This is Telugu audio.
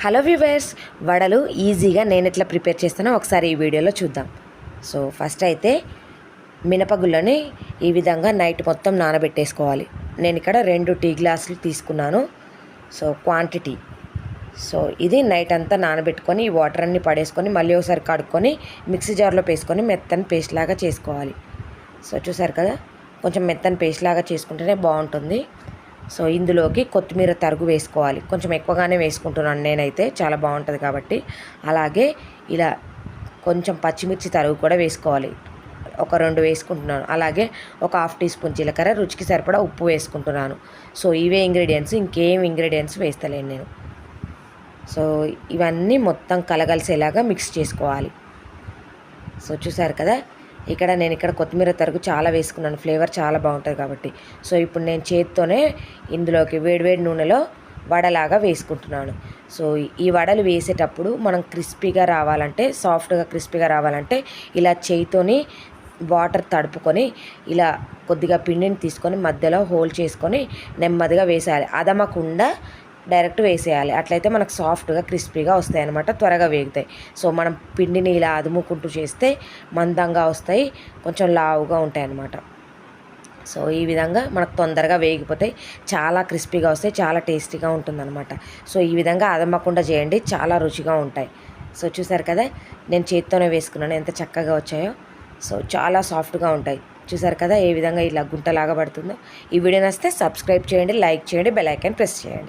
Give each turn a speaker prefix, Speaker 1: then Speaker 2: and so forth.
Speaker 1: హలో వ్యూవర్స్, వడలు ఈజీగా నేను ఎట్లా ప్రిపేర్ చేస్తానో ఒకసారి ఈ వీడియోలో చూద్దాం. సో ఫస్ట్ అయితే మినపగుళ్ళని ఈ విధంగా నైట్ మొత్తం నానబెట్టేసుకోవాలి. నేను ఇక్కడ 2 టీ గ్లాసులు తీసుకున్నాను. So quantity. సో ఇది నైట్ అంతా నానబెట్టుకొని ఈ వాటర్ అన్నీ పడేసుకొని మళ్ళీ ఒకసారి కడుక్కొని మిక్సీ జార్లో వేసుకొని మెత్తని పేస్ట్ లాగా చేసుకోవాలి. సో చూసారు కదా, కొంచెం మెత్తని పేస్ట్ లాగా చేసుకుంటేనే బాగుంటుంది. సో ఇందులోకి కొత్తిమీర తరుగు వేసుకోవాలి. కొంచెం ఎక్కువగానే వేసుకుంటున్నాను నేనైతే, చాలా బాగుంటుంది కాబట్టి. అలాగే ఇలా కొంచెం పచ్చిమిర్చి తరుగు కూడా వేసుకోవాలి, ఒక 2 వేసుకుంటున్నాను. అలాగే ఒక హాఫ్ టీ స్పూన్ జీలకర్ర, రుచికి సరిపడా ఉప్పు వేసుకుంటున్నాను. సో ఇవే ఇంగ్రీడియంట్స్, ఇంకేం ఇంగ్రీడియంట్స్ వేస్తలేను నేను. సో ఇవన్నీ మొత్తం కలగలిసేలాగా మిక్స్ చేసుకోవాలి. సో చూసారు కదా, నేను ఇక్కడ కొత్తిమీర తరుగు చాలా వేసుకున్నాను, ఫ్లేవర్ చాలా బాగుంటుంది కాబట్టి. సో ఇప్పుడు నేను చేత్తోనే ఇందులోకి వేడివేడి నూనెలో వడలాగా వేసుకుంటున్నాను. సో ఈ వడలు వేసేటప్పుడు మనం క్రిస్పీగా రావాలంటే, సాఫ్ట్గా క్రిస్పీగా రావాలంటే ఇలా చేయితోని వాటర్ తడుపుకొని ఇలా కొద్దిగా పిండిని తీసుకొని మధ్యలో హోల్ చేసుకొని నెమ్మదిగా వేసేయాలి. అదమకుండా డైరెక్ట్ వేసేయాలి. అట్లయితే మనకు సాఫ్ట్గా క్రిస్పీగా వస్తాయి అన్నమాట, త్వరగా వేగుతాయి. సో మనం పిండిని ఇలా అదుముకుంటూ చేస్తే మందంగా వస్తాయి, కొంచెం లావుగా ఉంటాయి అన్నమాట. సో ఈ విధంగా మనకు తొందరగా వేగిపోతాయి, చాలా క్రిస్పీగా వస్తాయి, చాలా టేస్టీగా ఉంటుందన్నమాట. సో ఈ విధంగా అదమకుండా చేయండి, చాలా రుచిగా ఉంటాయి. సో చూసారు కదా, నేను చేత్తోనే వేసుకున్నాను, ఎంత చక్కగా వచ్చాయో. సో చాలా సాఫ్ట్గా ఉంటాయి. చూసారు కదా ఏ విధంగా ఇలా గుంటలాగా పడుతుందో. ఈ వీడియో నచ్చితే సబ్స్క్రైబ్ చేయండి, లైక్ చేయండి, బెల్ ఐకాన్ ప్రెస్ చేయండి.